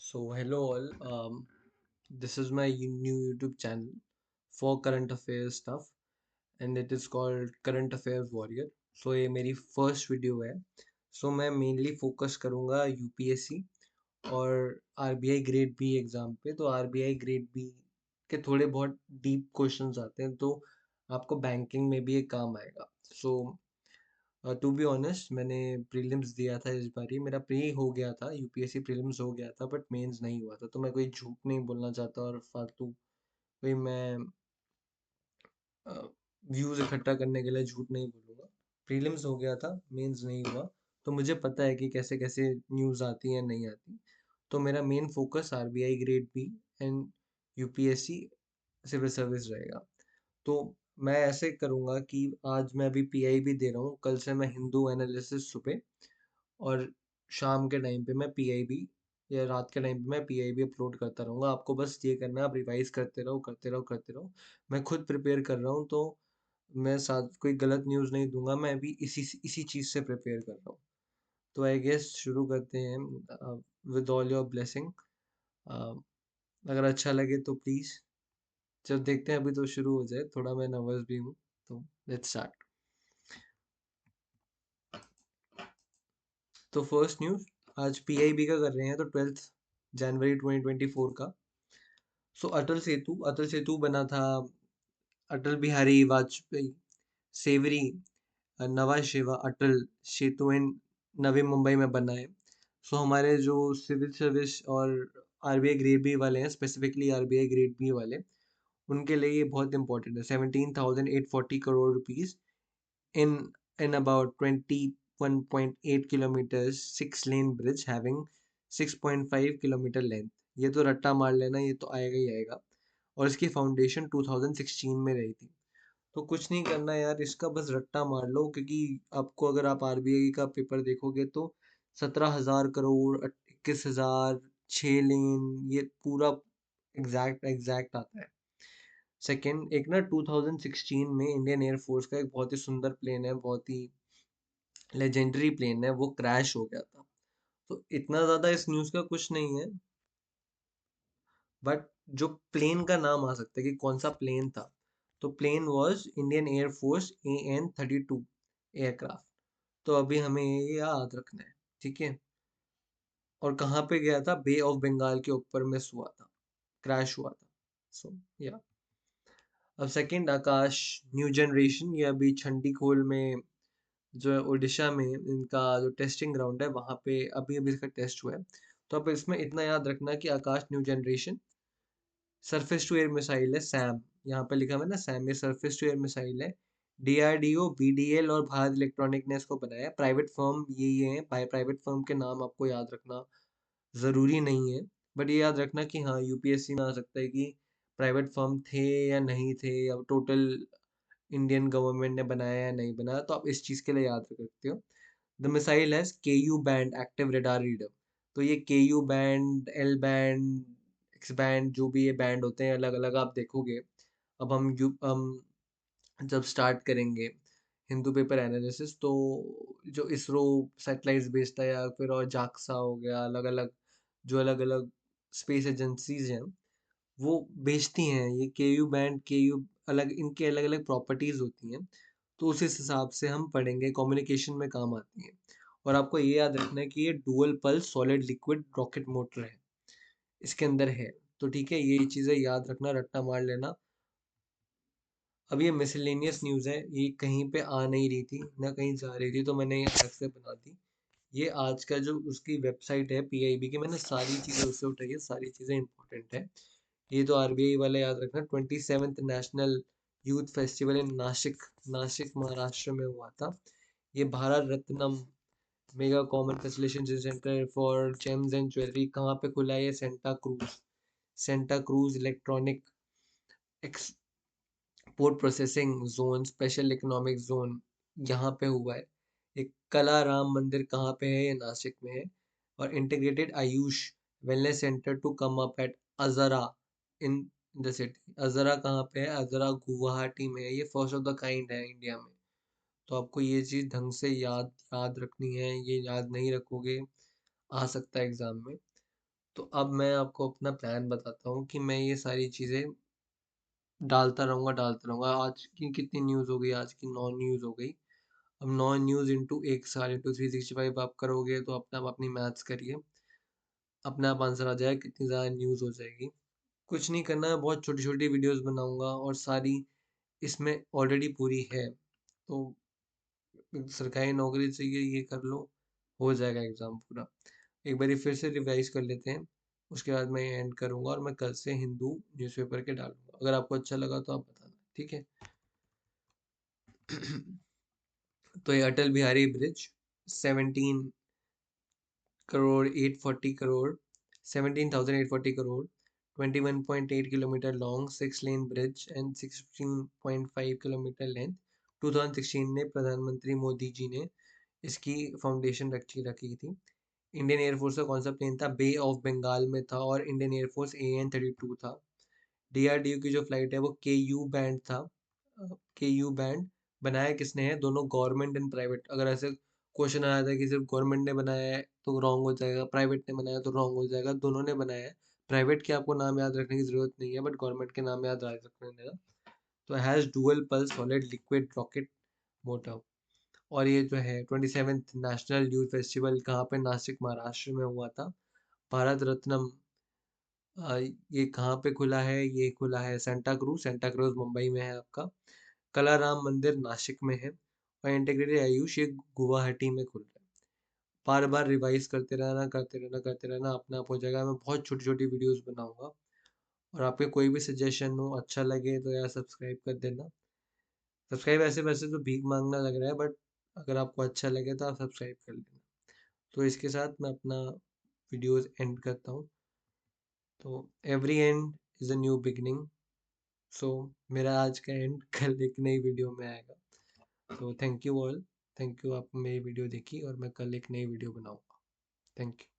So hello all. This is my new YouTube channel for current affairs stuff, and it is called Current Affairs Warrior. So ये मेरी first video है. So मैं mainly focus करूँगा UPSC और RBI grade B exam पे. तो RBI grade B के थोड़े बहुत डीप क्वेश्चंस आते हैं, तो आपको बैंकिंग में भी ये काम आएगा. सो टू बी ऑनेस्ट, मैंने प्रीलिम्स दिया था इस बार ही. मेरा प्री हो गया था, यूपीएससी प्रीलिम्स हो गया था, बट मेंस नहीं हुआ था. तो मैं कोई झूठ नहीं बोलना चाहता और फालतू कोई मैं व्यूज इकट्ठा करने के लिए झूठ नहीं बोलूँगा. प्रीलिम्स हो गया था, मेंस नहीं हुआ. तो मुझे पता है कि कैसे कैसे न्यूज़ आती है नहीं आती. तो मेरा main focus RBI grade B and UPSC civil service रहेगा. तो मैं ऐसे करूँगा कि आज मैं अभी पीआई भी दे रहा हूँ, कल से मैं हिंदू एनालिसिस सुबह और शाम के टाइम पे मैं पीआईबी या रात के टाइम पे मैं पीआईबी अपलोड करता रहूँगा. आपको बस ये करना है, आप रिवाइज करते रहो करते रहो करते रहो. मैं खुद प्रिपेयर कर रहा हूँ, तो मैं साथ कोई गलत न्यूज़ नहीं दूंगा. मैं अभी इसी चीज़ से प्रिपेयर कर रहा हूँ. तो आई गेस शुरू करते हैं विद ऑल योर ब्लेसिंग. अगर अच्छा लगे तो प्लीज़. जब देखते हैं, अभी तो शुरू हो जाए. थोड़ा मैं नर्वस भी हूँ. तो लेट्स स्टार्ट. तो फर्स्ट न्यूज़, आज पीआईबी का कर रहे हैं, तो 12 जनवरी 2024 का. सो अटल सेतु बना था अटल बिहारी वाजपेयी सेवरी नवा शेवा अटल सेतु इन नवी मुंबई में बना है. सो हमारे जो सिविल सर्विस और आरबीआई ग्रेड बी वाले हैं, स्पेसिफिकली आरबीआई ग्रेड बी वाले, उनके लिए ये बहुत इंपॉर्टेंट है. 17,840 crore rupees in in about 21.8 kilometers, 6 lane bridge having 6.5 kilometer length. ये तो रट्टा मार लेना, ये तो आएगा ही आएगा. और इसकी फाउंडेशन 2016 में रही थी. तो कुछ नहीं करना यार, इसका बस रट्टा मार लो, क्योंकि आपको अगर आप आरबीआई का पेपर देखोगे तो 17,000 करोड़, 21,000, 6 लेन, ये पूरा एग्जैक्ट एग्जैक्ट आता है. सेकेंड, एक ना 2016 में इंडियन एयरफोर्स का एक बहुत ही सुंदर प्लेन है, बहुत ही लेजेंडरी प्लेन है, वो क्रैश हो गया था. तो इतना ज़्यादा इस न्यूज़ का कुछ नहीं है, बट जो प्लेन का नाम आ सकता है कि कौन सा प्लेन था. तो plane was Indian air force AN-32 aircraft. तो अभी हमें ये याद रखना है, ठीक है. और कहाँ पे गया था? बे ऑफ बंगाल के ऊपर मिस हुआ था, क्रैश हुआ था. सो या. अब सेकंड, आकाश न्यू जनरेशन, ये अभी छंडीखोल में जो है उड़ीसा में, इनका जो टेस्टिंग ग्राउंड है वहाँ पे अभी अभी इसका टेस्ट हुआ है. तो अब इसमें इतना याद रखना कि Akash new generation surface to air missile है, सैम. यहाँ पे लिखा हुआ है ना सैम, ये सरफेस टू एयर मिसाइल है. डीआरडीओ, बीडीएल और भारत इलेक्ट्रॉनिक ने इसको बनाया है. प्राइवेट फर्म ये हैं. प्राइवेट फर्म के नाम आपको याद रखना ज़रूरी नहीं है, बट ये याद रखना कि हाँ, यूपीएससी में आ सकता है कि प्राइवेट फर्म थे या नहीं थे, अब टोटल इंडियन गवर्नमेंट ने बनाया या नहीं बनाया. तो आप इस चीज़ के लिए याद रख सकते हो. The missile has Ku band active radar reader. तो ये Ku band, L band, X band, जो भी ये बैंड होते हैं अलग अलग आप देखोगे. अब हम जब स्टार्ट करेंगे हिंदू पेपर एनालिसिस, तो जो इसरो सैटेलाइट्स भेजता है, या फिर और जाक्सा हो गया, अलग अलग जो अलग अलग स्पेस एजेंसीज हैं, वो बेचती हैं ये केयू बैंड, केयू, अलग इनके अलग अलग प्रॉपर्टीज होती हैं. तो उस हिसाब से हम पढ़ेंगे, कम्युनिकेशन में काम आती हैं. और आपको ये याद रखना है कि ये dual pulse solid liquid rocket motor है, इसके अंदर है. तो ठीक है, ये चीज़ें याद रखना, रट्टा मार लेना. अब ये मिसलेनियस न्यूज़ है, ये कहीं पे आ नहीं रही थी ना कहीं जा रही थी, तो मैंने ये अलग से बना दी. ये आज का जो उसकी वेबसाइट है पीआईबी की, मैंने सारी चीज़ें उससे उठाई है, सारी चीज़ें इंपॉर्टेंट है. ये तो आरबीआई वाला याद रखना. 27th national youth festival in Nashik, Nashik Maharashtra में हुआ था. ये Bharat Ratnam mega common facilitation centre for James and jewellery कहाँ पे खुला है? ये Santa cruise electronic export processing zone, special economic zone, यहाँ पे हुआ है. एक कला राम मंदिर कहाँ पे है? ये नासिक में है. और integrated AYUSH wellness centre to come up at Ajara in the city. Ajara कहाँ पे है? अजरा गुवाहाटी में है. ये फर्स्ट ऑफ द काइंड है इंडिया में. तो आपको ये चीज़ ढंग से याद याद रखनी है. ये याद नहीं रखोगे, आ सकता है एग्जाम में. तो अब मैं आपको अपना प्लान बताता हूँ कि मैं ये सारी चीज़ें डालता रहूँगा। आज की कितनी न्यूज़ हो गई, आज की 9 न्यूज़ हो गई। अब 9 न्यूज़ इंटू 1 साल इंटू 365 आप करोगे तो अपने आप अपनी मैथ्स करिए। अपने आप आंसर आ जाएगा कितनी ज़्यादा न्यूज़ हो जाएगी। कुछ नहीं करना है, बहुत छोटी-छोटी वीडियोज़ बनाऊँगा और सारी इसमें ऑलरेडी पूरी है। तो सरकारी नौकरी चाहिए ये कर लो, हो जाएगा एग्ज़ाम पूरा। एक बारी फिर से रिवाइज़ कर लेते हैं, उसके बाद मैं एंड करूँगा और मैं कल से हिंदू न्यूज़पेपर के डालूँगा। अगर आपको अच्छा लगा तो आप बताना, ठीक है? तो ये Atal Bihari bridge 17 crore 840 crore 17,840 crore 21.8 kilometre long 6 lane bridge and 16.5 kilometre length 2016 में प्रधानमंत्री मोदी जी ने इसकी फाउंडेशन रखी थी। इंडियन एयरफोर्स का कौन सा प्लेन था? बे ऑफ बंगाल में था और इंडियन एयरफोर्स AN-32 था। डीआरडीओ की जो फ्लाइट है वो KU बैंड था। KU बैंड बनाया किसने है? दोनों गवर्नमेंट एंड प्राइवेट। अगर ऐसे क्वेश्चन आया था कि सिर्फ गवर्नमेंट ने बनाया है तो रॉन्ग हो जाएगा, प्राइवेट ने बनाया तो रॉन्ग हो जाएगा। दोनों ने बनाया है। प्राइवेट के आपको नाम याद रखने की जरूरत नहीं है, बट गवर्नमेंट के नाम याद रखने देगा। तो has dual pulse solid liquid rocket motor. और ये जो है 27th नेशनल यूथ फेस्टिवल कहाँ पे? नासिक महाराष्ट्र में हुआ था। भारत रत्नम ये कहाँ पे खुला है? ये खुला है सेंटा क्रूज मुंबई में है आपका। कलाराम मंदिर नासिक में है और इंटीग्रेटेड आयुष ये गुवाहाटी में खुल रहा है। बार बार रिवाइज करते रहना अपने आप हो जाएगा। मैं बहुत छोटी छोटी वीडियोस बनाऊंगा और आपके कोई भी सजेशन हो अच्छा लगे तो यार सब्सक्राइब कर देना। सब्सक्राइब ऐसे वैसे तो भीख मांगना लग रहा है, बट अगर आपको अच्छा लगे तो आप सब्सक्राइब कर लेना। तो इसके साथ मैं अपना वीडियोस एंड करता हूँ। तो every end is a new beginning. So मेरा आज का एंड कल एक नई वीडियो में आएगा। तो thank you all. Thank you, आपने मेरी वीडियो देखी और मैं कल एक नई वीडियो बनाऊंगा। Thank you.